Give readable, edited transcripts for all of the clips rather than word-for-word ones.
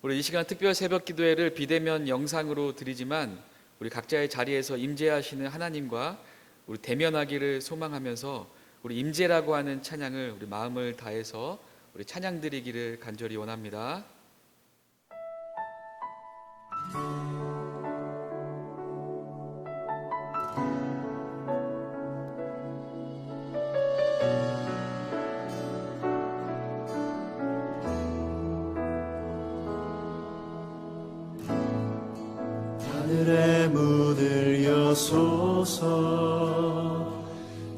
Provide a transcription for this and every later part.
우리 이 시간 특별 새벽 기도회를 비대면 영상으로 드리지만 우리 각자의 자리에서 임재하시는 하나님과 우리 대면하기를 소망하면서 우리 임재라고 하는 찬양을 우리 마음을 다해서 우리 찬양 드리기를 간절히 원합니다. 하늘의 문을 여소서,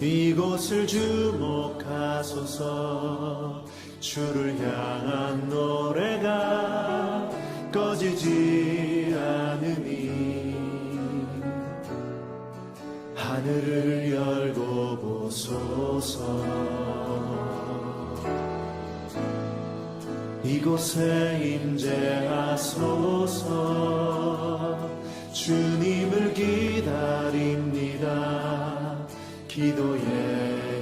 이곳을 주목하소서. 주를 향한 노래가 꺼지지 않으니 하늘을 열고 보소서. 이곳에 임재하소서. 주님을 기다립니다. 기도의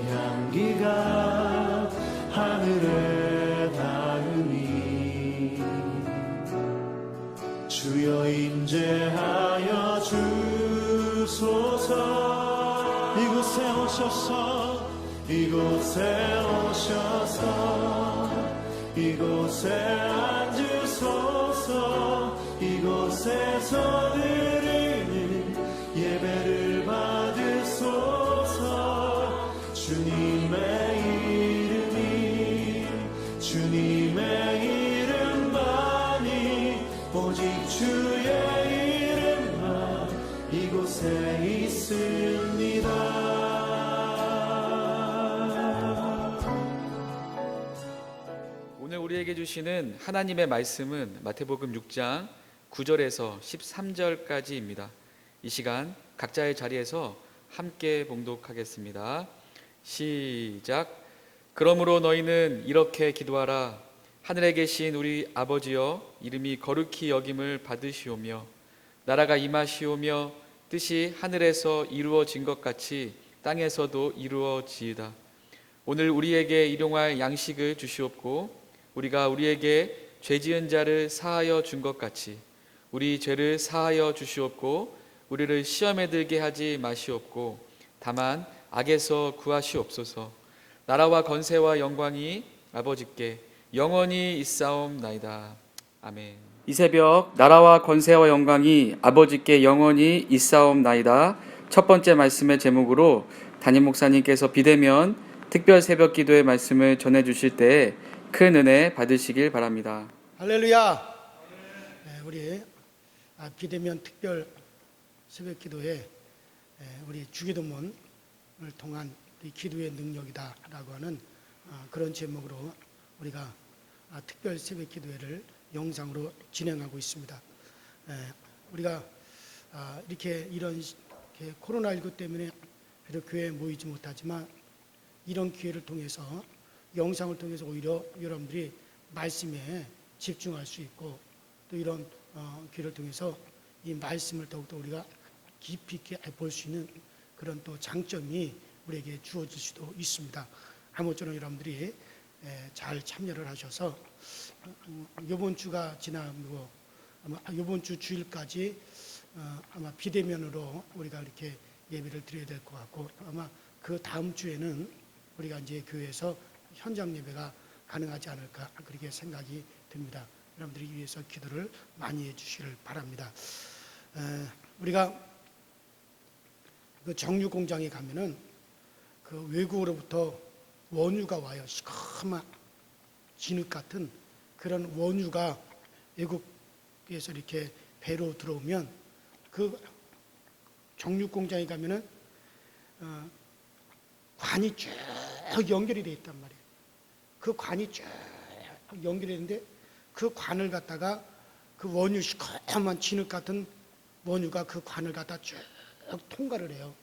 향기가 하늘에 닿으니 주여 임재하여 주소서. 이곳에 오셔서, 이곳에 오셔서, 이곳에 앉으소서. 이곳에서 드리는 예배를 받으소서. 주님의 이름이, 주님의 이름만이, 오직 주의 이름만 이곳에 있습니다. 오늘 우리에게 주시는 하나님의 말씀은 마태복음 6장 9절에서 13절까지입니다. 이 시간 각자의 자리에서 함께 봉독하겠습니다. 시작. 그러므로 너희는 이렇게 기도하라. 하늘에 계신 우리 아버지여, 이름이 거룩히 여김을 받으시오며 나라가 임하시오며 뜻이 하늘에서 이루어진 것 같이 땅에서도 이루어지이다. 오늘 우리에게 일용할 양식을 주시옵고 우리가 우리에게 죄지은 자를 사하여 준 것 같이 우리 죄를 사하여 주시옵고 우리를 시험에 들게 하지 마시옵고 다만 악에서 구하시옵소서. 나라와 권세와 영광이 아버지께 영원히 있사옵나이다. 아멘. 이 새벽 나라와 권세와 영광이 아버지께 영원히 있사옵나이다. 첫 번째 말씀의 제목으로 담임 목사님께서 비대면 특별 새벽 기도의 말씀을 전해 주실 때 큰 은혜 받으시길 바랍니다. 할렐루야. 우리 비대면 특별 새벽 기도회, 우리 주기도문을 통한 기도의 능력이다라고 하는 그런 제목으로 우리가 특별 새벽 기도회를 영상으로 진행하고 있습니다. 우리가 이렇게 이런 코로나19 때문에 비록 교회에 모이지 못하지만 이런 기회를 통해서, 영상을 통해서 오히려 여러분들이 말씀에 집중할 수 있고 또 이런 기회를 통해서 이 말씀을 더욱더 우리가 깊이 있게 볼 수 있는 그런 또 장점이 우리에게 주어질 수도 있습니다. 아무쪼록 여러분들이 잘 참여를 하셔서 이번 주가 지나고 아마 이번 주 주일까지 아마 비대면으로 우리가 이렇게 예배를 드려야 될 것 같고, 아마 그 다음 주에는 우리가 이제 교회에서 현장 예배가 가능하지 않을까 그렇게 생각이 듭니다. 여러분들이 위해서 기도를 많이 해주시길 바랍니다. 우리가 그 정유 공장에 가면은 그 외국으로부터 원유가 와요. 시커먼 진흙 같은 그런 원유가 외국에서 이렇게 배로 들어오면 그 정유 공장에 가면은 관이 쭉 연결이 되어 있단 말이에요. 그 관이 쭉 연결이 되는데 그 관을 갖다가 그 원유 시커먼 진흙 같은 원유가 그 관을 갖다 쭉 통과를 해요.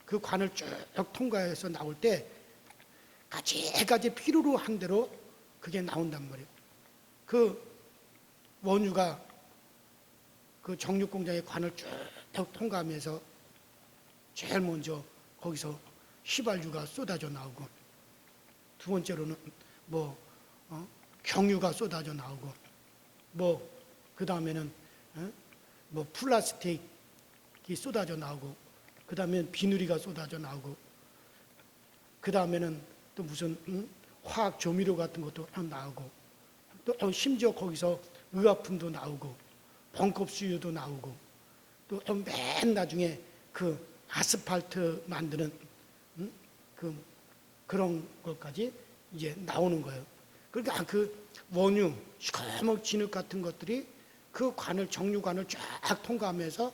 그 관을 쭉 통과해서 나올 때 가지가지 필요로 한 대로 그게 나온단 말이에요. 그 원유가 그 정육 공장의 관을 쭉 통과하면서 제일 먼저 거기서 휘발유가 쏟아져 나오고, 두 번째로는 경유가 쏟아져 나오고, 그 다음에는 뭐 플라스틱이 쏟아져 나오고, 그 다음엔 비누리가 쏟아져 나오고, 그 다음에는 또 무슨 화학 조미료 같은 것도 나오고, 또 심지어 거기서 의약품도 나오고, 벙컵수유도 나오고, 또 맨 나중에 그 아스팔트 만드는 그런 것까지 이제 나오는 거예요. 그러니까 그 원유, 시커먼 진흙 같은 것들이 그 관을, 정류관을 쫙 통과하면서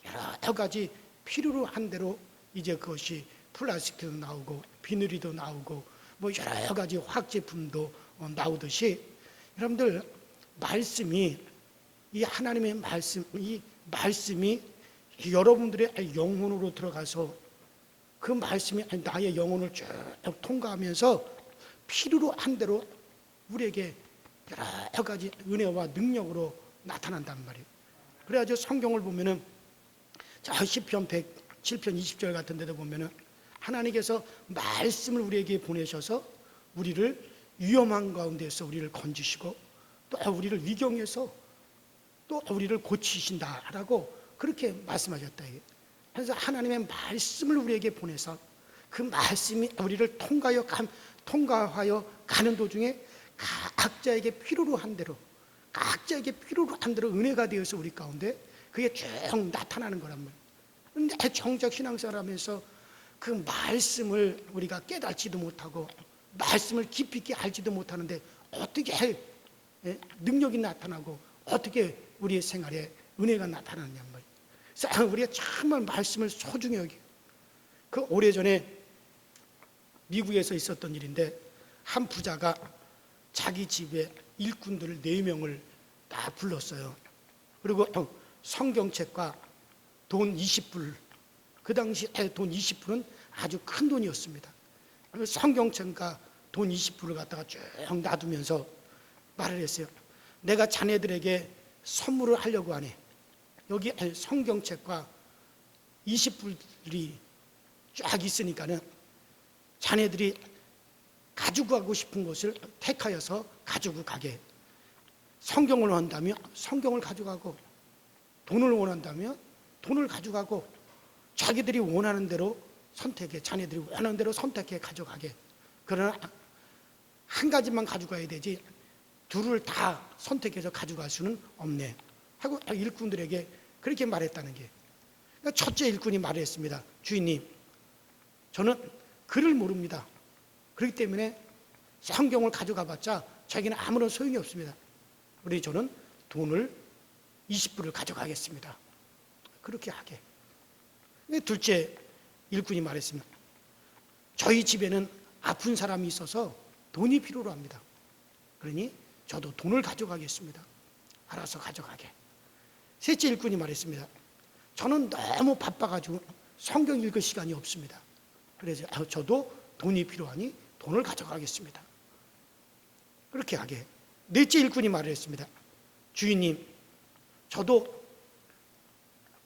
여러 가지 필요로 한 대로 이제 그것이 플라스틱도 나오고 비누리도 나오고 뭐 여러 가지 화학 제품도 나오듯이, 여러분들 말씀이, 이 하나님의 말씀, 이 말씀이 여러분들의 영혼으로 들어가서 그 말씀이 나의 영혼을 쭉 통과하면서 필요로 한 대로 우리에게 여러 가지 은혜와 능력으로 나타난단 말이에요. 그래가지고 성경을 보면은 저 시편 107편 20절 같은 데도 보면은 하나님께서 말씀을 우리에게 보내셔서 우리를 위험한 가운데서 우리를 건지시고 또 우리를 위경에서 또 우리를 고치신다라고 그렇게 말씀하셨다. 그래서 하나님의 말씀을 우리에게 보내서 그 말씀이 우리를 통과하여 가는 도중에 각자에게 필요로 한 대로, 각자에게 필요로 한 대로 은혜가 되어서 우리 가운데 그게 쭉 나타나는 거란 말이에요. 그런데 정작 신앙생활하면서 그 말씀을 우리가 깨닫지도 못하고 말씀을 깊이 있게 알지도 못하는데 어떻게 능력이 나타나고 어떻게 우리의 생활에 은혜가 나타나느냐 말이에요. 그래서 우리가 정말 말씀을 소중히 여기, 그 오래전에 미국에서 있었던 일인데 한 부자가 자기 집에 일꾼들 4명을 다 불렀어요. 그리고 성경책과 돈 20불, 그 당시에 돈 20불은 아주 큰 돈이었습니다. 성경책과 돈 20불을 갖다가 쭉 놔두면서 말을 했어요. 내가 자네들에게 선물을 하려고 하네. 여기 성경책과 20불이 쫙 있으니까는 자네들이 가지고 가고 싶은 것을 택하여서 가지고 가게. 성경을 원한다면 성경을 가져가고, 돈을 원한다면 돈을 가져가고, 자기들이 원하는 대로 선택해, 자네들이 원하는 대로 선택해 가져가게. 그러나 한 가지만 가져가야 되지 둘을 다 선택해서 가져갈 수는 없네 하고 일꾼들에게 그렇게 말했다는 게, 그러니까 첫째 일꾼이 말했습니다. 주인님, 저는 글을 모릅니다. 그렇기 때문에 성경을 가져가 봤자 자기는 아무런 소용이 없습니다. 그러니 저는 돈을 20불을 가져가겠습니다. 그렇게 하게. 둘째 일꾼이 말했습니다. 저희 집에는 아픈 사람이 있어서 돈이 필요로 합니다. 그러니 저도 돈을 가져가겠습니다. 알아서 가져가게. 셋째 일꾼이 말했습니다. 저는 너무 바빠가지고 성경 읽을 시간이 없습니다. 그래서 저도 돈이 필요하니 돈을 가져가겠습니다. 그렇게 하게. 넷째 일꾼이 말을 했습니다. 주인님, 저도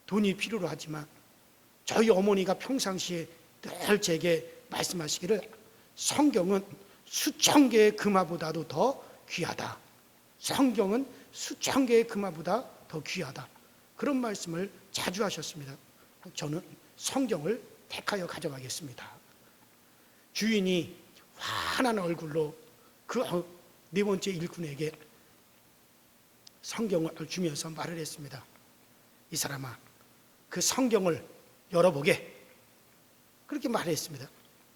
돈이 필요로 하지만 저희 어머니가 평상시에 늘 제게 말씀하시기를 성경은 수천 개의 금화보다도 더 귀하다. 성경은 수천 개의 금화보다 더 귀하다. 그런 말씀을 자주 하셨습니다. 저는 성경을 택하여 가져가겠습니다. 주인이 환한 얼굴로 그 네 번째 일꾼에게 성경을 주면서 말을 했습니다. 이 사람아, 그 성경을 열어보게. 그렇게 말했습니다.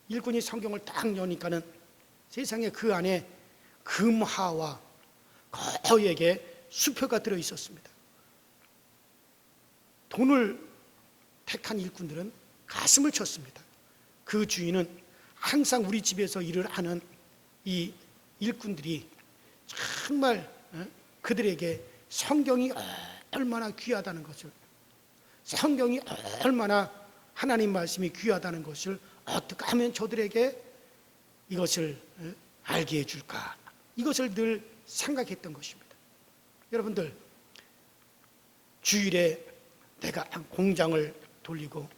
일꾼이 성경을 딱 여니까는 세상에 그 안에 금화와 거액의 수표가 들어 있었습니다. 돈을 택한 일꾼들은 가슴을 쳤습니다. 그 주인은 항상 우리 집에서 일을 하는 이 일꾼들이 정말 그들에게 성경이 얼마나 귀하다는 것을, 성경이 얼마나 하나님 말씀이 귀하다는 것을 어떻게 하면 저들에게 이것을 알게 해줄까, 이것을 늘 생각했던 것입니다. 여러분들, 주일에 내가 공장을 돌리고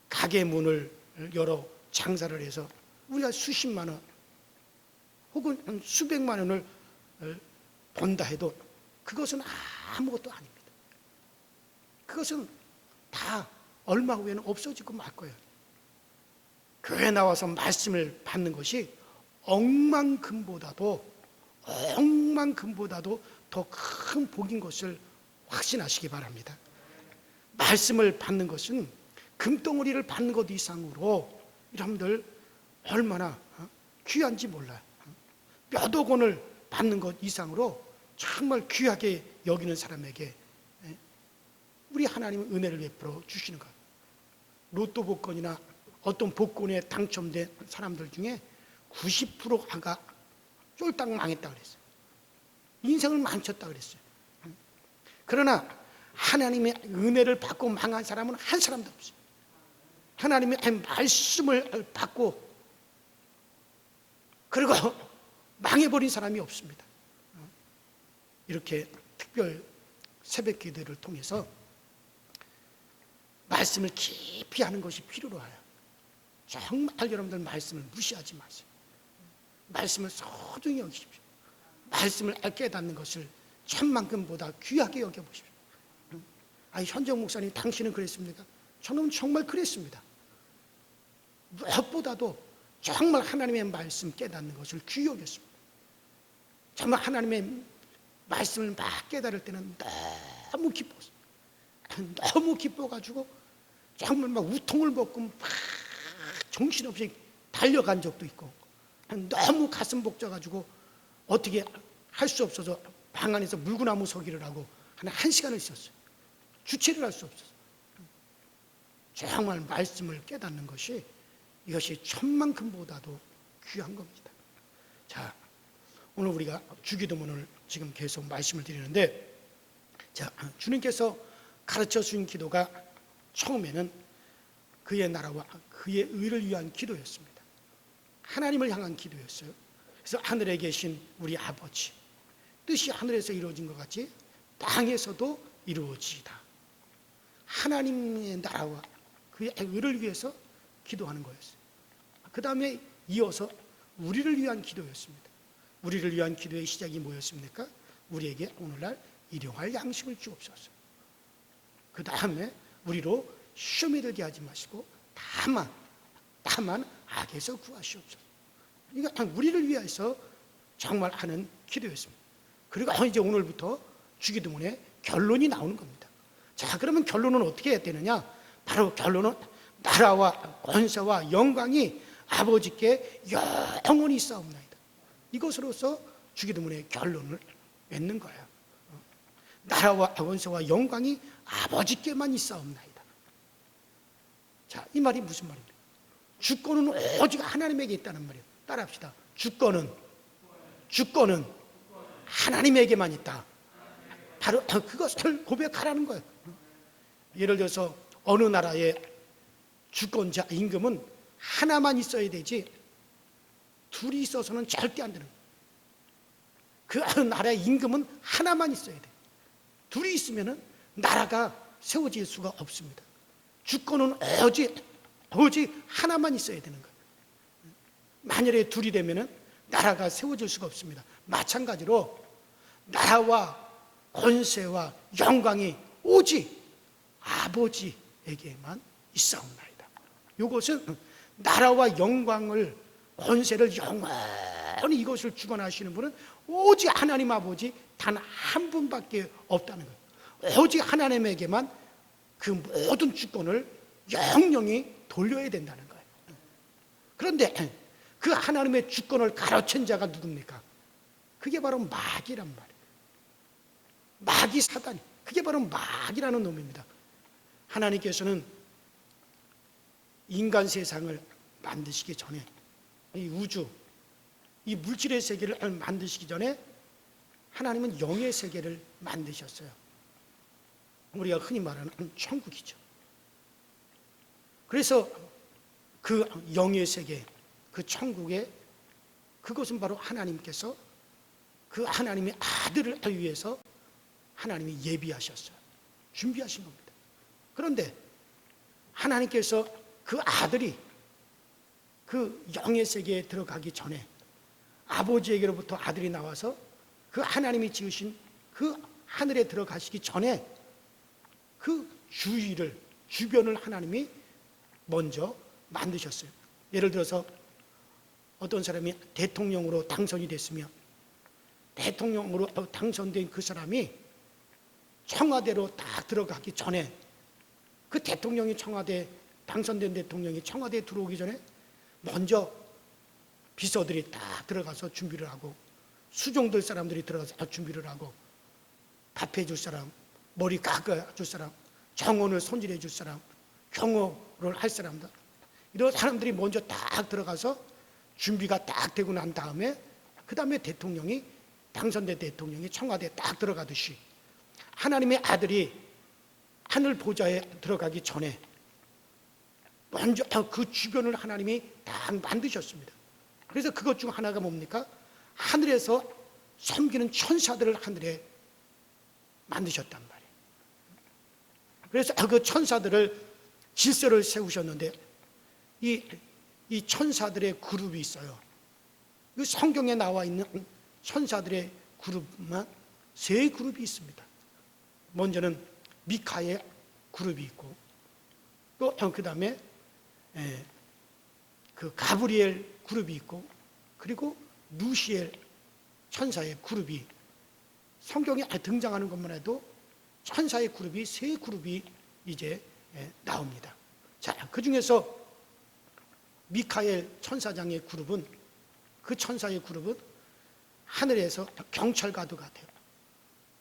가게 문을 열어 장사를 해서 우리가 수십만 원 혹은 수백만 원을 번다 해도 그것은 아무것도 아닙니다. 그것은 다 얼마 후에는 없어지고 말 거예요. 교회 나와서 말씀을 받는 것이 억만금보다도 더 큰 복인 것을 확신하시기 바랍니다. 말씀을 받는 것은 금덩어리를 받는 것 이상으로 여러분들 얼마나 귀한지 몰라요. 몇억 원을 받는 것 이상으로 정말 귀하게 여기는 사람에게 우리 하나님은 은혜를 베풀어 주시는 것. 로또 복권이나 어떤 복권에 당첨된 사람들 중에 90%가 쫄딱 망했다 그랬어요. 인생을 망쳤다 그랬어요. 그러나 하나님의 은혜를 받고 망한 사람은 한 사람도 없어요. 하나님의 말씀을 받고 그리고 망해버린 사람이 없습니다. 이렇게 특별 새벽 기도를 통해서 말씀을 깊이 하는 것이 필요로 해요. 정말 여러분들 말씀을 무시하지 마세요. 말씀을 소중히 여기십시오. 말씀을 깨닫는 것을 천만큼보다 귀하게 여겨보십시오. 현정 목사님, 당신은 그랬습니까? 저는 정말 그랬습니다. 무엇보다도 정말 하나님의 말씀 깨닫는 것을 귀히 여겼습니다. 정말 하나님의 말씀을 막 깨달을 때는 너무 기뻤어요. 너무 기뻐가지고 정말 막 우통을 벗고 막 정신없이 달려간 적도 있고, 너무 가슴 벅져가지고 어떻게 할 수 없어서 방 안에서 물구나무 서기를 하고 한 1시간을 있었어요. 주체를 할 수 없어서. 정말 말씀을 깨닫는 것이 이것이 천만큼보다도 귀한 겁니다. 자, 오늘 우리가 주기도문을 지금 계속 말씀을 드리는데, 자, 주님께서 가르쳐 주신 기도가 처음에는 그의 나라와 그의 의를 위한 기도였습니다. 하나님을 향한 기도였어요. 그래서 하늘에 계신 우리 아버지, 뜻이 하늘에서 이루어진 것 같이 땅에서도 이루어지이다. 하나님의 나라와 그의 의를 위해서 기도하는 거였어요. 그 다음에 이어서 우리를 위한 기도였습니다. 우리를 위한 기도의 시작이 뭐였습니까? 우리에게 오늘날 일용할 양식을 주옵소서. 그 다음에 우리로 시험에 들게 하지 마시고 다만 악에서 구하시옵소서. 그러니까 우리를 위해서 정말 하는 기도였습니다. 그리고 이제 오늘부터 주기도문의 결론이 나오는 겁니다. 자, 그러면 결론은 어떻게 해야 되느냐? 바로 결론은 나라와 권세와 영광이 아버지께 영원히 있사옵나이다. 이것으로서 주기도문의 결론을 맺는 거예요. 나라와 권세와 영광이 아버지께만 있사옵나이다. 자, 이 말이 무슨 말입니까? 주권은 오직 하나님에게 있다는 말이에요. 따라합시다. 주권은 하나님에게만 있다. 바로 그것을 고백하라는 거예요. 예를 들어서 어느 나라의 주권자, 임금은 하나만 있어야 되지 둘이 있어서는 절대 안 되는 거예요. 그 나라의 임금은 하나만 있어야 돼요. 둘이 있으면 나라가 세워질 수가 없습니다. 주권은 오직 하나만 있어야 되는 거예요. 만일에 둘이 되면 나라가 세워질 수가 없습니다. 마찬가지로 나라와 권세와 영광이 오직 아버지에게만 있사옵나이다. 이것은 나라와 영광을, 권세를 영원히 이것을 주관하시는 분은 오직 하나님 아버지 단 한 분밖에 없다는 거예요. 오직 하나님에게만 그 모든 주권을 영영히 돌려야 된다는 거예요. 그런데 그 하나님의 주권을 가로챈 자가 누굽니까? 그게 바로 마귀란 말이에요. 마귀 사단이. 그게 바로 마귀라는 놈입니다. 하나님께서는 인간 세상을 만드시기 전에, 이 우주, 이 물질의 세계를 만드시기 전에 하나님은 영의 세계를 만드셨어요. 우리가 흔히 말하는 천국이죠. 그래서 그 영의 세계, 그 천국에, 그것은 바로 하나님께서 그 하나님의 아들을 위해서 하나님이 예비하셨어요. 준비하신 겁니다. 그런데 하나님께서 그 아들이 그 영의 세계에 들어가기 전에 아버지에게로부터 아들이 나와서 그 하나님이 지으신 그 하늘에 들어가시기 전에 그 주변을 하나님이 먼저 만드셨어요. 예를 들어서 어떤 사람이 대통령으로 당선이 됐으면 대통령으로 당선된 그 사람이 청와대로 딱 들어가기 전에 그 대통령이 당선된 대통령이 청와대에 들어오기 전에 먼저 비서들이 딱 들어가서 준비를 하고 수종들 사람들이 들어가서 준비를 하고 밥해 줄 사람, 머리 깎아 줄 사람, 정원을 손질해 줄 사람, 경호를 할 사람들, 이런 사람들이 먼저 딱 들어가서 준비가 딱 되고 난 다음에 그 다음에 당선된 대통령이 청와대에 딱 들어가듯이 하나님의 아들이 하늘 보좌에 들어가기 전에 먼저 그 주변을 하나님이 딱 만드셨습니다. 그래서 그것 중 하나가 뭡니까? 하늘에서 섬기는 천사들을 하늘에 만드셨단 말이에요. 그래서 그 천사들을 질서를 세우셨는데 이 천사들의 그룹이 있어요. 그 성경에 나와 있는 천사들의 그룹만 세 그룹이 있습니다. 먼저는 미카엘 그룹이 있고 또 그 다음에 그 가브리엘 그룹이 있고 그리고 루시엘 천사의 그룹이 성경에 등장하는 것만 해도 천사의 그룹이 세 그룹이 이제 나옵니다. 자, 그 중에서 미카엘 천사장의 그룹은 그 천사의 그룹은 하늘에서 경찰과도 같아요.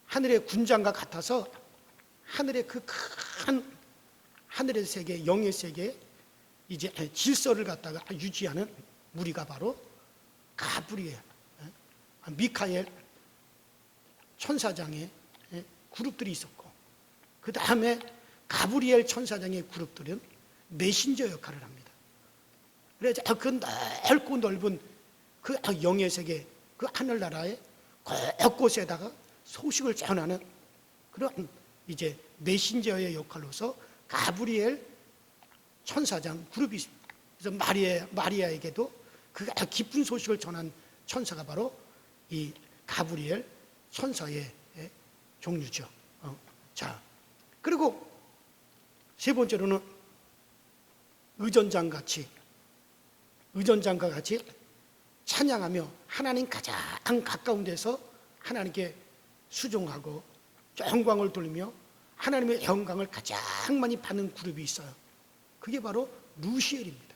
하늘의 군장과 같아서 하늘의 그 큰 하늘의 세계, 영의 세계에 이제 질서를 갖다가 유지하는 무리가 바로 가브리엘, 미카엘 천사장의 그룹들이 있었고 그 다음에 가브리엘 천사장의 그룹들은 메신저 역할을 합니다. 그래서 그 넓고 넓은 그 영의 세계, 그 하늘나라의 곳곳에다가 소식을 전하는 그런 이제 메신저의 역할로서 가브리엘 천사장 그룹이 있습니다. 그래서 마리아에게도 그 기쁜 소식을 전한 천사가 바로 이 가브리엘 천사의 종류죠. 자, 그리고 세 번째로는 의전장과 같이 찬양하며 하나님 가장 가까운 데서 하나님께 수종하고 영광을 돌리며 하나님의 영광을 가장 많이 받는 그룹이 있어요. 그게 바로 루시엘입니다.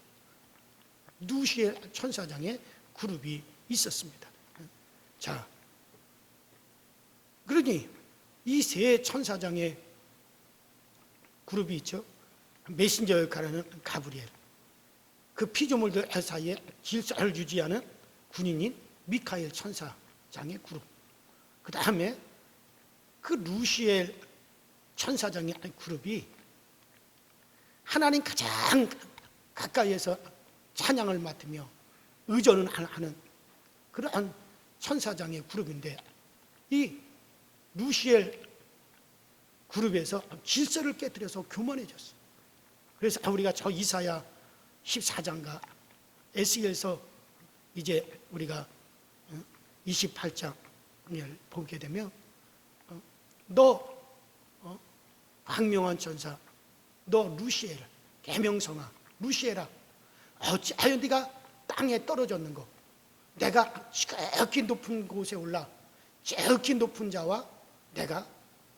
루시엘 천사장의 그룹이 있었습니다. 자, 그러니 이 세 천사장의 그룹이 있죠. 메신저 역할을 하는 가브리엘, 그 피조물들 사이에 질서를 유지하는 군인인 미카엘 천사장의 그룹, 그 다음에 그 루시엘 천사장의 그룹이 하나님 가장 가까이에서 찬양을 맡으며 의전을 하는 그러한 천사장의 그룹인데 이 루시엘 그룹에서 질서를 깨뜨려서 교만해졌어요. 그래서 우리가 저 이사야 14장과 에스겔서 이제 우리가 28장을 보게 되면 너 광명한 천사, 너 루시엘, 계명성아 루시엘아, 어찌하여 네가 땅에 떨어졌는고? 내가 지극히 높은 곳에 올라 지극히 높은 자와 내가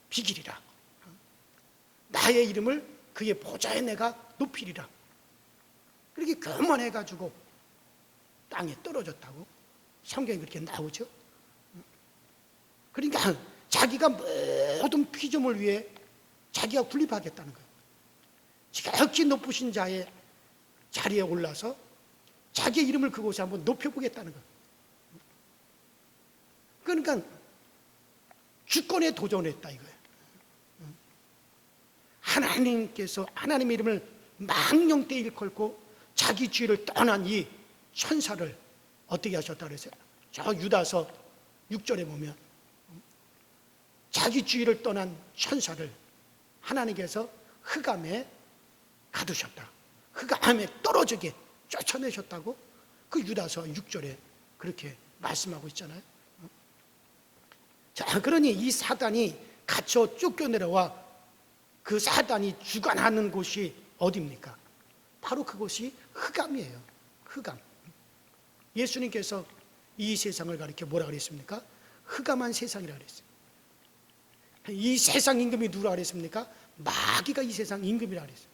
비기리라. 나의 이름을 그의 보좌에 내가 높이리라. 그렇게 교만해가지고 땅에 떨어졌다고 성경에 그렇게 나오죠. 그러니까 자기가 모든 피조물 위에 자기가 군립하겠다는 거예요. 지극히 높으신 자의 자리에 올라서 자기의 이름을 그곳에 한번 높여보겠다는 거예요. 그러니까 주권에 도전했다 이거예요. 하나님께서 하나님의 이름을 망령되이 일컬고 자기 죄를 떠난 이 천사를 어떻게 하셨다 그랬어요? 저 유다서 6절에 보면 자기 주의를 떠난 천사를 하나님께서 흑암에 가두셨다. 흑암에 떨어지게 쫓아내셨다고 그 유다서 6절에 그렇게 말씀하고 있잖아요. 자, 그러니 이 사단이 갇혀 쫓겨내려와 그 사단이 주관하는 곳이 어디입니까? 바로 그곳이 흑암이에요. 흑암. 예수님께서 이 세상을 가리켜 뭐라 그랬습니까? 흑암한 세상이라 그랬어요. 이 세상 임금이 누구라 그랬습니까? 마귀가 이 세상 임금이라 그랬어요.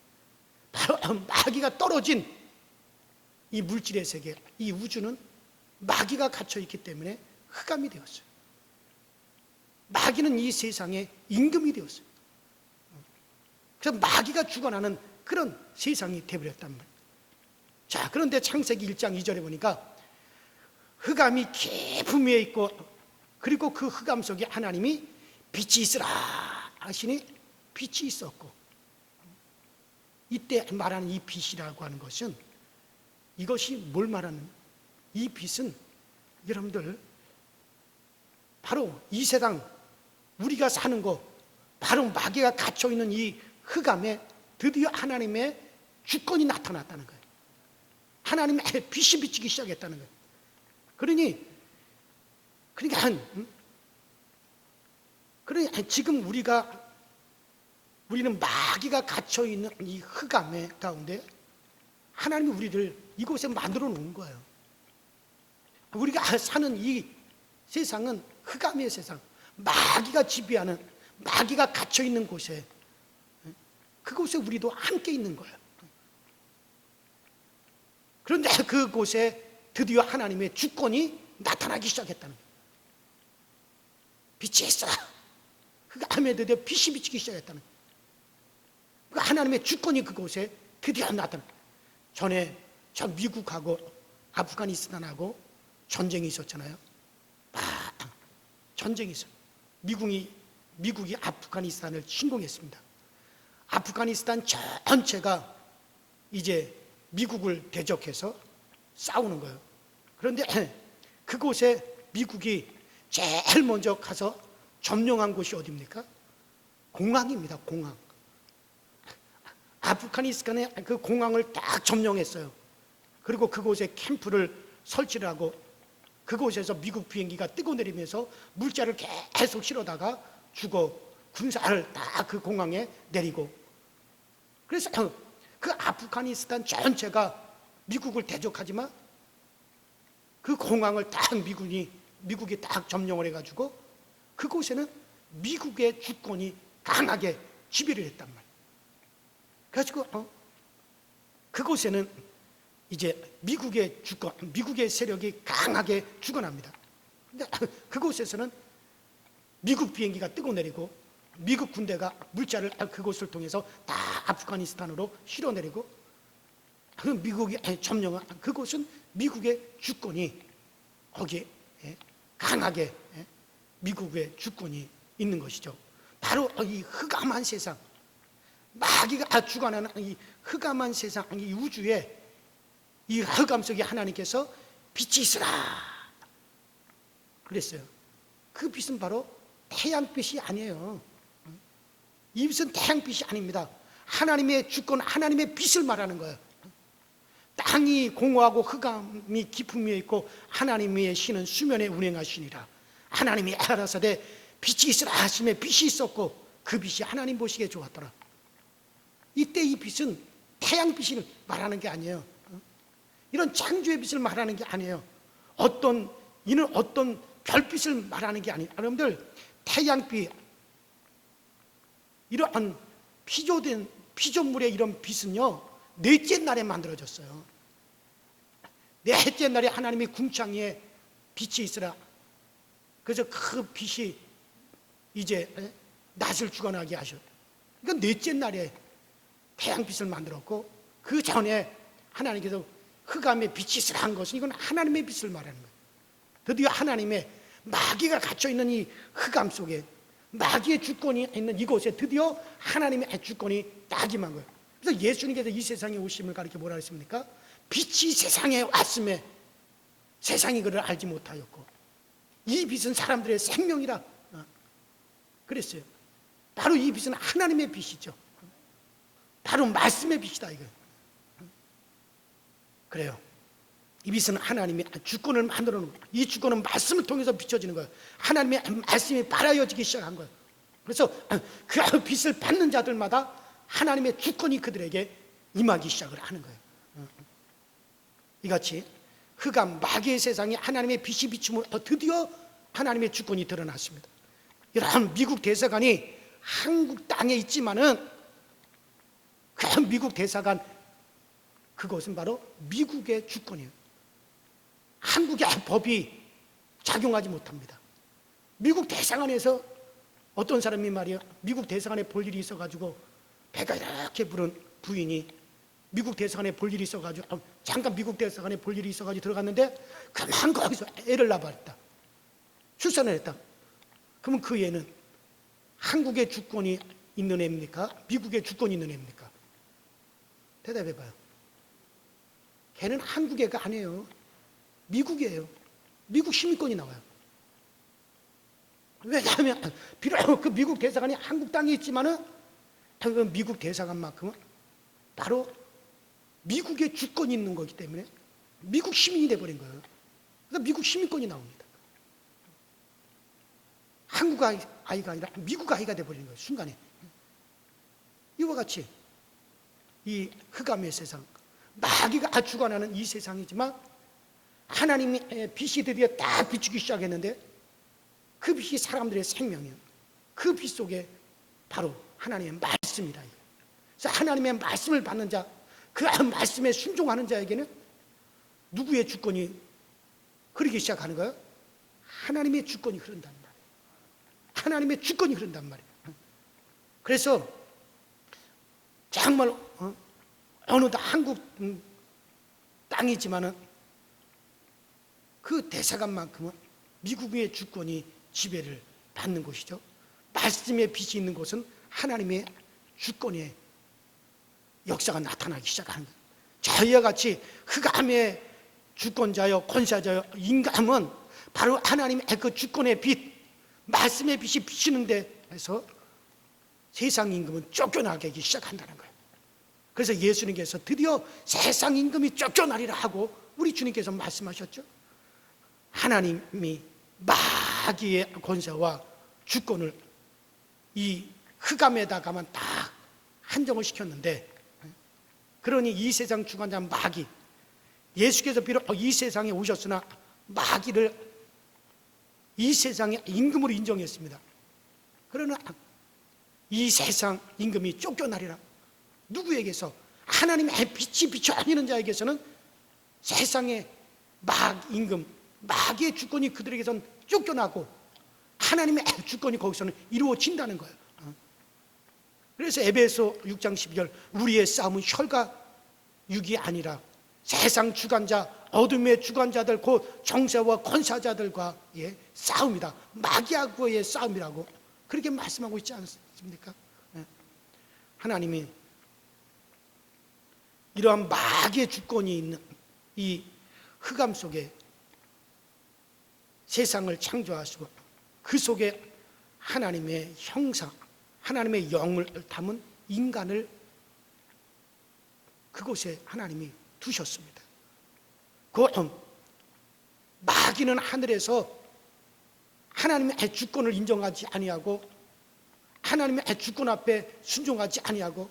바로 마귀가 떨어진 이 물질의 세계, 이 우주는 마귀가 갇혀 있기 때문에 흑암이 되었어요. 마귀는 이 세상의 임금이 되었어요. 그래서 마귀가 주관하는 그런 세상이 되어버렸단 말이에요. 자, 그런데 창세기 1장 2절에 보니까 흑암이 깊음 위에 있고, 그리고 그 흑암 속에 하나님이 빛이 있으라 하시니 빛이 있었고, 이때 말하는 이 빛이라고 하는 것은, 이것이 뭘 말하는, 이 빛은 여러분들 바로 이 세상 우리가 사는 것, 바로 마귀가 갇혀 있는 이 흑암에 드디어 하나님의 주권이 나타났다는 거예요. 하나님의 빛이 비치기 시작했다는 거예요. 그러니까 지금 우리는 마귀가 갇혀 있는 이 흑암의 가운데 하나님이 우리를 이곳에 만들어 놓은 거예요. 우리가 사는 이 세상은 흑암의 세상, 마귀가 지배하는, 마귀가 갇혀 있는 곳에, 그곳에 우리도 함께 있는 거예요. 그런데 그곳에 드디어 하나님의 주권이 나타나기 시작했다는 거예요. 빛이 있어라. 흑암에 드디어 빛이 비치기 시작했다는 거예요. 하나님의 주권이 그곳에 드디어 나타나. 전에 저 미국하고 아프가니스탄하고 전쟁이 있었잖아요. 전쟁이 있어요. 미국이 아프가니스탄을 침공했습니다. 아프가니스탄 전체가 이제 미국을 대적해서 싸우는 거예요. 그런데 그곳에 미국이 제일 먼저 가서 점령한 곳이 어디입니까? 공항입니다. 공항. 아프가니스탄의 그 공항을 딱 점령했어요. 그리고 그곳에 캠프를 설치를 하고, 그곳에서 미국 비행기가 뜨고 내리면서 물자를 계속 실어다가 주고 군사를 다 그 공항에 내리고, 그래서 그 아프가니스탄 전체가 미국을 대적하지만 그 공항을 딱 미국이 딱 점령을 해가지고 그곳에는 미국의 주권이 강하게 지배를 했단 말이에요. 그래가지고 그곳에는 이제 미국의 주권, 미국의 세력이 강하게 주권합니다. 근데 그곳에서는 미국 비행기가 뜨고 내리고 미국 군대가 물자를 그곳을 통해서 다 아프가니스탄으로 실어내리고, 그 미국이 점령한 그곳은 미국의 주권이 거기에 강하게 미국의 주권이 있는 것이죠. 바로 이 흑암한 세상, 마귀가 주관하는 이 흑암한 세상, 이 우주에 이 흑암 속에 하나님께서 빛이 있으라 그랬어요. 그 빛은 바로 태양빛이 아니에요. 이 빛은 태양빛이 아닙니다. 하나님의 주권, 하나님의 빛을 말하는 거예요. 땅이 공허하고 흑암이 깊음 위에 있고 하나님의 신은 수면에 운행하시니라. 하나님이 알아서되 빛이 있으라 하심에 빛이 있었고 그 빛이 하나님 보시기에 좋았더라. 이때 이 빛은 태양빛을 말하는 게 아니에요. 이런 창조의 빛을 말하는 게 아니에요. 이는 어떤 별빛을 말하는 게 아니에요. 여러분들, 태양빛, 이러한 피조물의 이런 빛은요, 넷째 날에 만들어졌어요. 넷째 날에 하나님이 궁창에 빛이 있으라. 그래서 그 빛이 이제 낮을 주관하게 하셨어요. 그러니까 넷째 날에 태양빛을 만들었고, 그 전에 하나님께서 흑암에 빛이 있으라 한 것은 이건 하나님의 빛을 말하는 거예요. 드디어 하나님의 마귀가 갇혀있는 이 흑암 속에, 마귀의 주권이 있는 이곳에 드디어 하나님의 주권이 딱 임한 거예요. 그래서 예수님께서 이 세상에 오심을 가리켜 뭐라 했습니까? 빛이 세상에 왔음에 세상이 그를 알지 못하였고 이 빛은 사람들의 생명이라 그랬어요. 바로 이 빛은 하나님의 빛이죠. 바로 말씀의 빛이다 이거. 그래요. 이 빛은 하나님의 주권을 만들어 놓은 거예요. 이 주권은 말씀을 통해서 비춰지는 거예요. 하나님의 말씀이 발하여지기 시작한 거예요. 그래서 그 빛을 받는 자들마다 하나님의 주권이 그들에게 임하기 시작을 하는 거예요. 이같이 흑암 마귀의 세상에 하나님의 빛이 비춤으로 드디어 하나님의 주권이 드러났습니다. 여러분, 미국 대사관이 한국 땅에 있지만은 그 미국 대사관, 그것은 바로 미국의 주권이에요. 한국의 법이 작용하지 못합니다. 미국 대사관에서 어떤 사람이 말이야, 미국 대사관에 볼 일이 있어가지고 배가 이렇게 부른 부인이 미국 대사관에 볼 일이 있어가지고 잠깐 미국 대사관에 볼 일이 있어가지고 들어갔는데 그만 거기서 애를 낳아버렸다. 출산을 했다. 그러면 그 애는 한국의 주권이 있는 애입니까? 미국의 주권이 있는 애입니까? 대답해봐요. 걔는 한국 애가 아니에요. 미국이에요. 미국 시민권이 나와요. 왜냐하면 비록 그 미국 대사관이 한국 땅에 있지만은 그 미국 대사관만큼은 바로 미국의 주권이 있는 거기 때문에 미국 시민이 돼버린 거예요. 그러니까 미국 시민권이 나옵니다. 한국 아이가 아니라 미국 아이가 돼버린 거예요. 순간에. 이와 같이 이 흑암의 세상, 마귀가 주관하는 이 세상이지만 하나님의 빛이 드디어 딱 비추기 시작했는데 그 빛이 사람들의 생명이에요. 그 빛 속에 바로 하나님의 말씀이다. 그래서 하나님의 말씀을 받는 자, 그 말씀에 순종하는 자에게는 누구의 주권이 흐르기 시작하는 거예요? 하나님의 주권이 흐른단 말이에요. 하나님의 주권이 흐른단 말이에요. 그래서 정말 어느 한국 땅이지만은 그 대사관만큼은 미국의 주권이 지배를 받는 곳이죠. 말씀의 빛이 있는 곳은 하나님의 주권의 역사가 나타나기 시작하는 거예요. 저희와 같이 흑암의 주권자여 권사자여 인감은 바로 하나님의 그 주권의 빛, 말씀의 빛이 비치는 데에서 세상 임금은 쫓겨나기 시작한다는 거예요. 그래서 예수님께서 드디어 세상 임금이 쫓겨나리라 하고 우리 주님께서 말씀하셨죠. 하나님이 마귀의 권세와 주권을 이 흑암에다가만 딱 한정을 시켰는데, 그러니 이 세상 주관자 마귀, 예수께서 비록 이 세상에 오셨으나 마귀를 이 세상의 임금으로 인정했습니다. 그러나 이 세상 임금이 쫓겨나리라. 누구에게서? 하나님의 빛이 비춰 다니는 자에게서는 세상의 임금, 마귀의 주권이 그들에게서는 쫓겨나고 하나님의 주권이 거기서는 이루어진다는 거예요. 그래서 에베소 6장 12절, 우리의 싸움은 혈과 육이 아니라 세상 주관자, 어둠의 주관자들, 곧 정세와 권사자들과의 싸움이다. 마귀하고의 싸움이라고 그렇게 말씀하고 있지 않습니까? 하나님이 이러한 마귀의 주권이 있는 이 흑암 속에 세상을 창조하시고 그 속에 하나님의 형상, 하나님의 영을 담은 인간을 그곳에 하나님이 두셨습니다. 그 마귀는 하늘에서 하나님의 주권을 인정하지 아니하고 하나님의 주권 앞에 순종하지 아니하고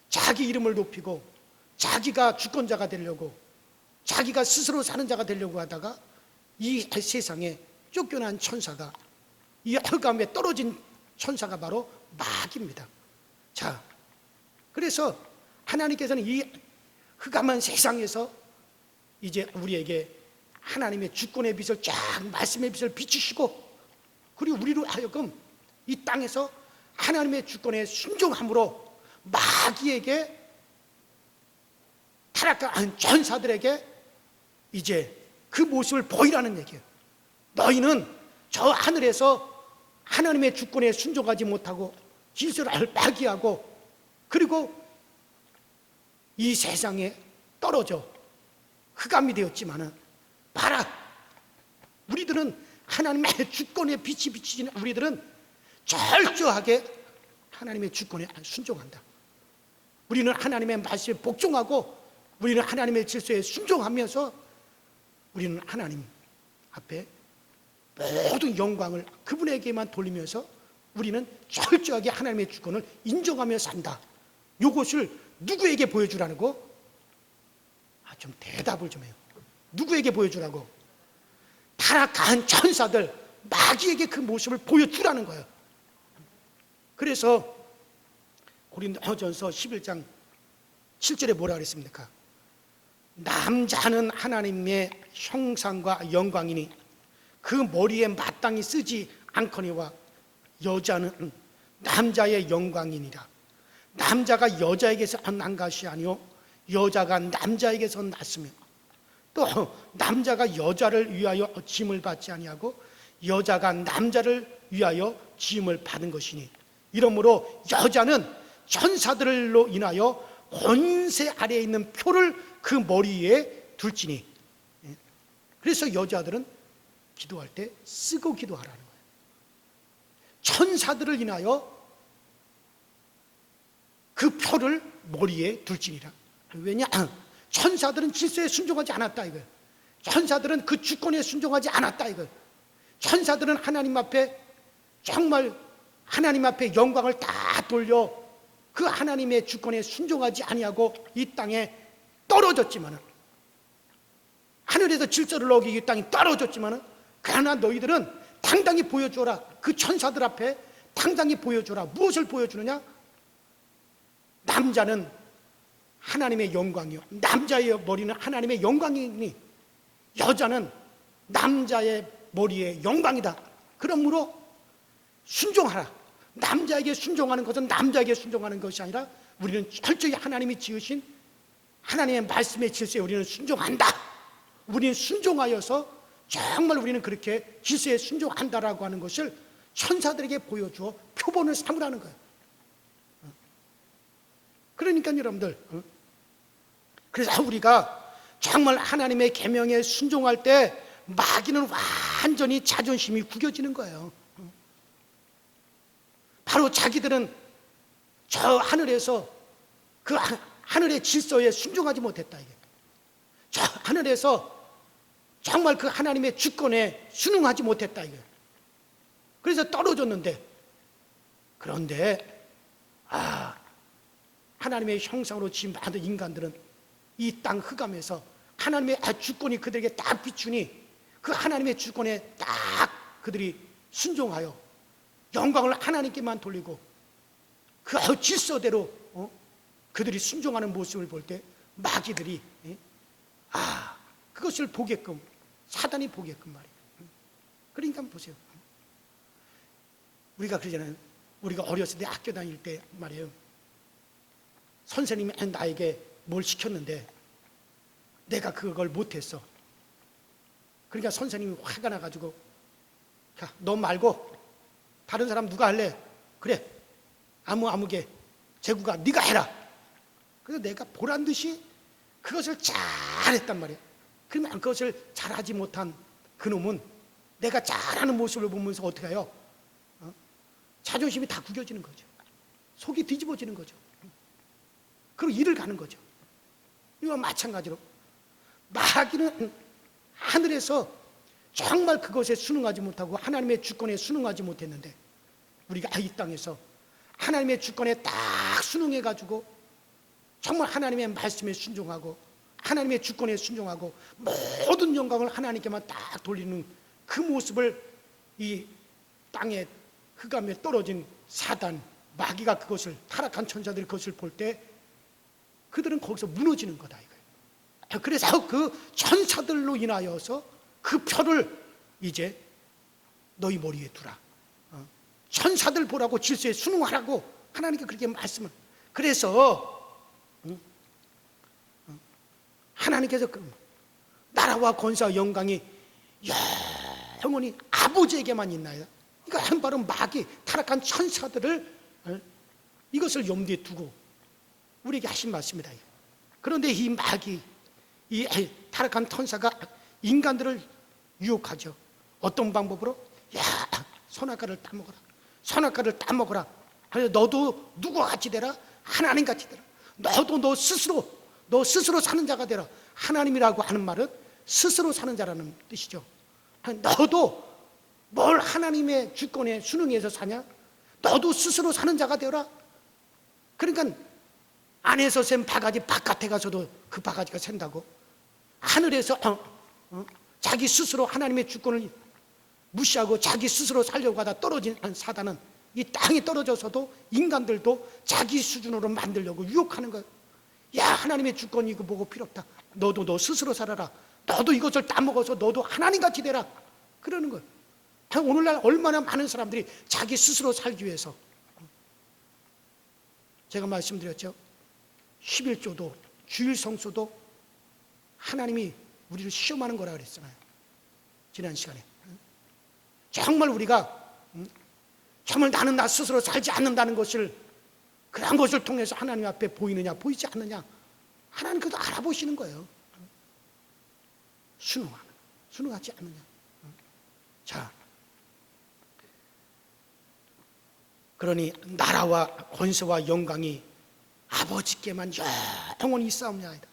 자기 이름을 높이고 자기가 주권자가 되려고 자기가 스스로 사는 자가 되려고 하다가 이 세상에 쫓겨난 천사가, 이 흑암에 떨어진 천사가 바로 마귀입니다. 자, 그래서 하나님께서는 이 흑암한 세상에서 이제 우리에게 하나님의 주권의 빛을 쫙, 말씀의 빛을 비추시고, 그리고 우리로 하여금 이 땅에서 하나님의 주권에 순종함으로 마귀에게, 타락한 전사들에게 이제 그 모습을 보이라는 얘기예요. 너희는 저 하늘에서 하나님의 주권에 순종하지 못하고 질서를 파기하고 그리고 이 세상에 떨어져 흑암이 되었지만은 봐라, 우리들은 하나님의 주권에 빛이 비치는 우리들은 철저하게 하나님의 주권에 순종한다. 우리는 하나님의 말씀에 복종하고 우리는 하나님의 질서에 순종하면서 우리는 하나님 앞에 모든 영광을 그분에게만 돌리면서 우리는 철저하게 하나님의 주권을 인정하며 산다. 이것을 누구에게 보여주라는 거? 좀 대답을 좀 해요. 누구에게 보여주라고? 타락한 천사들, 마귀에게 그 모습을 보여주라는 거예요. 그래서 고린도전서 11장 7절에 뭐라 그랬습니까? 남자는 하나님의 형상과 영광이니 그 머리에 마땅히 쓰지 않거니와 여자는 남자의 영광이니라. 남자가 여자에게서 난 것이 아니요 여자가 남자에게서 났으며 또 남자가 여자를 위하여 짐을 받지 아니하고 여자가 남자를 위하여 짐을 받은 것이니 이러므로 여자는 천사들로 인하여 권세 아래에 있는 표를 그 머리에 둘지니. 그래서 여자들은 기도할 때 쓰고 기도하라는 거예요. 천사들을 인하여 그 표를 머리에 둘지니라. 왜냐? 천사들은 질서에 순종하지 않았다 이거예요. 천사들은 그 주권에 순종하지 않았다 이거예요. 천사들은 하나님 앞에 정말 하나님 앞에 영광을 다 돌려 그 하나님의 주권에 순종하지 아니하고 이 땅에 떨어졌지만은, 하늘에서 질서를 어기기 이 땅에 떨어졌지만은, 그러나 너희들은 당당히 보여줘라. 그 천사들 앞에 당당히 보여줘라. 무엇을 보여주느냐? 남자는 하나님의 영광이요 남자의 머리는 하나님의 영광이니 여자는 남자의 머리의 영광이다. 그러므로 순종하라. 남자에게 순종하는 것은 남자에게 순종하는 것이 아니라 우리는 철저히 하나님이 지으신 하나님의 말씀의 질서에 우리는 순종한다. 우리는 순종하여서 정말 우리는 그렇게 질서에 순종한다라고 하는 것을 천사들에게 보여주어 표본을 삼으라는 거예요. 그러니까 여러분들, 그래서 우리가 정말 하나님의 계명에 순종할 때 마귀는 완전히 자존심이 구겨지는 거예요. 바로 자기들은 저 하늘에서 그 하늘의 질서에 순종하지 못했다 이게. 저 하늘에서 정말 그 하나님의 주권에 순응하지 못했다 이게. 그래서 떨어졌는데, 그런데 하나님의 형상으로 지금 만든 인간들은 이 땅 흑암에서 하나님의 주권이 그들에게 딱 비추니 그 하나님의 주권에 딱 그들이 순종하여 영광을 하나님께만 돌리고 그 질서대로 그들이 순종하는 모습을 볼 때 마귀들이 그것을 보게끔, 사단이 보게끔 말이에요. 그러니까 보세요. 우리가 그러잖아요. 우리가 어렸을 때 학교 다닐 때 말이에요. 선생님이 나에게 뭘 시켰는데 내가 그걸 못했어. 그러니까 선생님이 화가 나가지고, 야, 너 말고 다른 사람 누가 할래? 그래, 아무개 재구가 네가 해라. 그래서 내가 보란 듯이 그것을 잘했단 말이야. 그러면 그것을 잘하지 못한 그놈은 내가 잘하는 모습을 보면서 어떻게 해요? 자존심이 다 구겨지는 거죠. 속이 뒤집어지는 거죠. 그리고 일을 가는 거죠. 이와 마찬가지로 마귀는 하늘에서 정말 그것에 순응하지 못하고 하나님의 주권에 순응하지 못했는데 우리가 이 땅에서 하나님의 주권에 딱 순응해가지고 정말 하나님의 말씀에 순종하고 하나님의 주권에 순종하고 모든 영광을 하나님께만 딱 돌리는 그 모습을 이 땅에 흑암에 떨어진 사단, 마귀가 그것을, 타락한 천사들이 그것을 볼 때 그들은 거기서 무너지는 거다 이거예요. 그래서 그 천사들로 인하여서 그 표를 이제 너희 머리에 두라. 천사들 보라고 질서에 순응하라고 하나님께 그렇게 말씀을. 그래서 하나님께서 나라와 권세와 영광이 영원히 아버지에게만 있나요? 이거 바로 마귀, 타락한 천사들을 이것을 염두에 두고 우리에게 하신 말씀이다. 그런데 이 마귀, 이 타락한 천사가 인간들을 유혹하죠. 어떤 방법으로? 야, 선악과를 따먹어라. 선악과를 따먹어라. 너도 누구와 같이 되라? 하나님 같이 되라. 너도 너 스스로 사는 자가 되라. 하나님이라고 하는 말은 스스로 사는 자라는 뜻이죠. 너도 뭘 하나님의 주권에 순응해서 사냐? 너도 스스로 사는 자가 되어라. 그러니까 안에서 샌 바가지 바깥에 가서도 그 바가지가 샌다고. 하늘에서 자기 스스로 하나님의 주권을 무시하고 자기 스스로 살려고 하다 떨어진 사단은 이 땅에 떨어져서도 인간들도 자기 수준으로 만들려고 유혹하는 거예요. 야, 하나님의 주권이 이거 뭐고 필요 없다. 너도 너 스스로 살아라. 너도 이것을 따먹어서 너도 하나님같이 되라. 그러는 거예요. 오늘날 얼마나 많은 사람들이 자기 스스로 살기 위해서, 제가 말씀드렸죠. 11조도 주일 성수도 하나님이 우리를 시험하는 거라 그랬잖아요, 지난 시간에. 정말 우리가 정말 나는 나 스스로 살지 않는다는 것을, 그런 것을 통해서 하나님 앞에 보이느냐 보이지 않느냐, 하나님 그것도 알아보시는 거예요. 순응하지 않느냐. 자, 그러니 나라와 권세와 영광이 아버지께만 영원히 있사옵나이다.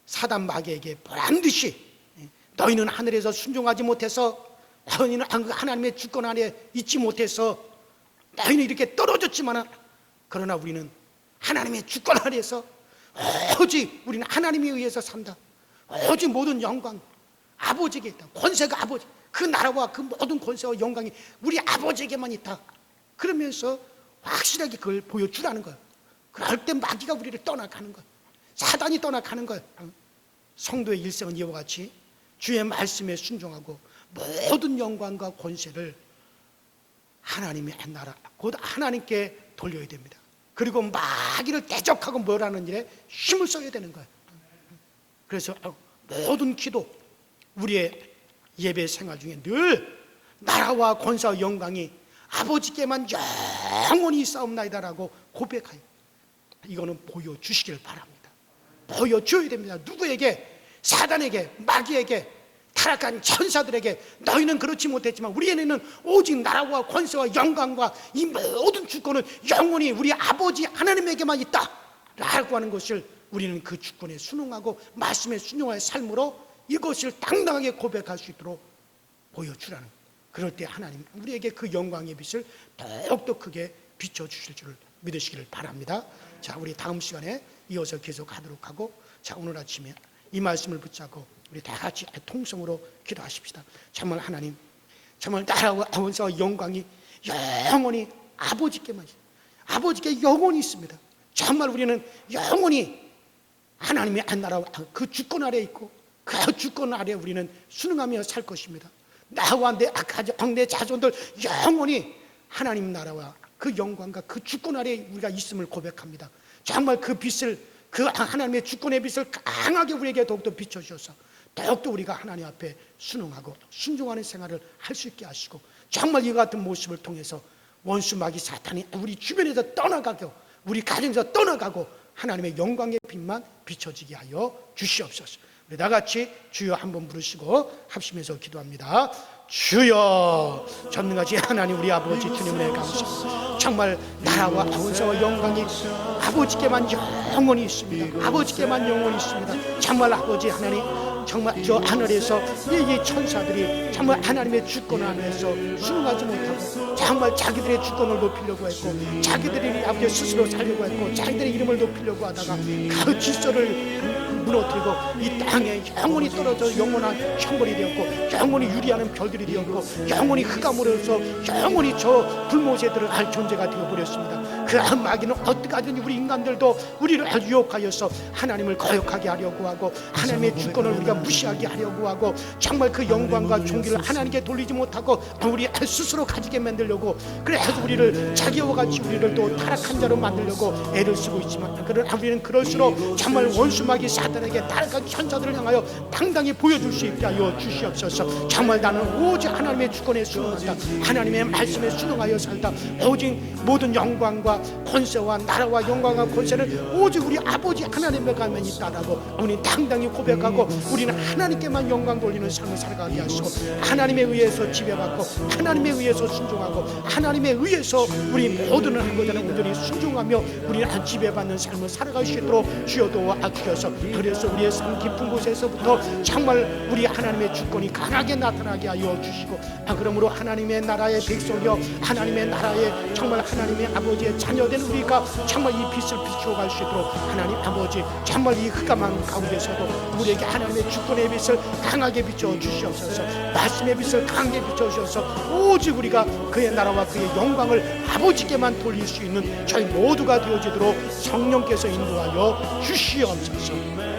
사단 마귀에게 보란듯이 너희는 하늘에서 순종하지 못해서, 너희는 하나님의 주권 안에 있지 못해서 너희는 이렇게 떨어졌지만, 그러나 우리는 하나님의 주권 아래에서 오직 우리는 하나님에 의해서 산다. 오직 모든 영광 아버지에게 있다. 권세가 아버지, 그 나라와 그 모든 권세와 영광이 우리 아버지에게만 있다. 그러면서 확실하게 그걸 보여주라는 거예요. 그럴 때 마귀가 우리를 떠나가는 거예요. 사단이 떠나가는 거예요. 성도의 일생은 이와 같이 주의 말씀에 순종하고 모든 영광과 권세를 하나님의 나라, 곧 하나님께 돌려야 됩니다. 그리고 마귀를 대적하고 뭐라는 일에 힘을 써야 되는 거예요. 그래서 모든 기도, 우리의 예배 생활 중에 늘 나라와 권세와 영광이 아버지께만 영원히 있사옵나이다라고 고백하여, 이거는 보여주시길 바랍니다. 보여줘야 됩니다. 누구에게? 사단에게, 마귀에게, 타락한 천사들에게. 너희는 그렇지 못했지만 우리에게는 오직 나라와 권세와 영광과 이 모든 주권은 영원히 우리 아버지 하나님에게만 있다 라고 하는 것을 우리는 그 주권에 순응하고 말씀에 순종할 삶으로 이것을 당당하게 고백할 수 있도록 보여주라는, 그럴 때 하나님 우리에게 그 영광의 빛을 더욱더 크게 비춰주실 줄을 믿으시기를 바랍니다. 자, 우리 다음 시간에 이어서 계속하도록 하고, 자, 오늘 아침에 이 말씀을 붙잡고 우리 다 같이 통성으로 기도하십시다. 정말 하나님, 정말 나라와 권세와 영광이 영원히 아버지께만, 아버지께 영원히 있습니다. 정말 우리는 영원히 하나님의 나라와 그 주권 아래에 있고 그 주권 아래에 우리는 순응하며 살 것입니다. 나와 내 가정, 내 자손들 영원히 하나님 나라와 그 영광과 그 주권 아래에 우리가 있음을 고백합니다. 정말 그 빛을, 그 하나님의 주권의 빛을 강하게 우리에게 더욱더 비춰주셔서 더욱더 우리가 하나님 앞에 순응하고 순종하는 생활을 할 수 있게 하시고, 정말 이와 같은 모습을 통해서 원수 마귀 사탄이 우리 주변에서 떠나가고 우리 가정에서 떠나가고 하나님의 영광의 빛만 비춰지게 하여 주시옵소서. 우리 다 같이 주여 한번 부르시고 합심해서 기도합니다. 주여, 전능하신 하나님 우리 아버지 주님의 감사, 정말 나라와 권세와 영광이 아버지께만 영원히 있습니다. 아버지께만 영원히 있습니다. 정말 아버지 하나님, 정말 저 하늘에서 이 천사들이 정말 하나님의 주권 안에서 순응하지 못하고 정말 자기들의 주권을 높이려고 했고 자기들이 아버지 스스로 살려고 했고 자기들의 이름을 높이려고 하다가 그 질서를 무너뜨리고 이 땅에 영원히 떨어져 영원한 형벌이 되었고 영원히 유리하는 별들이 되었고 영원히 흑암으로서 영원히 저 불모세들을 할 존재가 되어버렸습니다. 그 마귀는 어떻게 하든지 우리 인간들도 우리를 유혹하여서 하나님을 거역하게 하려고 하고 하나님의 주권을 우리가 무시하게 하려고 하고 정말 그 영광과 존귀를 하나님께 돌리지 못하고 우리 스스로 가지게 만들려고, 그래서 우리를 자기와 같이 우리를 또 타락한 자로 만들려고 애를 쓰고 있지만, 그러나 우리는 그럴수록 정말 원수 마귀 사단에게 타락한 천사들을 향하여 당당히 보여줄 수 있게 하여 주시옵소서. 정말 나는 오직 하나님의 주권에 순응한다, 하나님의 말씀에 순응하여 살다, 오직 모든 영광과 능력과 권세와 나라와 영광과 권세를 오직 우리 아버지 하나님의 가면 있다라고 우리 당당히 고백하고 우리는 하나님께만 영광 돌리는 삶을 살아가게 하시고 하나님에 의해서 지배받고 하나님에 의해서 순종하고 하나님에 의해서 우리 모든 하고자 하는 온전히 순종하며 우리는 지배받는 삶을 살아갈 수 있도록 주여 도와주셔서 그래서 우리의 삶 깊은 곳에서부터 정말 우리 하나님의 주권이 강하게 나타나게 하여 주시고 그러므로 하나님의 나라의 백성이여 하나님의 나라의 정말 하나님의 아버지의 자녀된 우리가 정말 이 빛을 비추어갈 수 있도록 하나님 아버지 정말 이 흑암한 가운데서도 우리에게 하나님의 주권의 빛을 강하게 비춰 주시옵소서. 말씀의 빛을 강하게 비춰 주셔서 오직 우리가 그의 나라와 그의 영광을 아버지께만 돌릴 수 있는 저희 모두가 되어지도록 성령께서 인도하여 주시옵소서.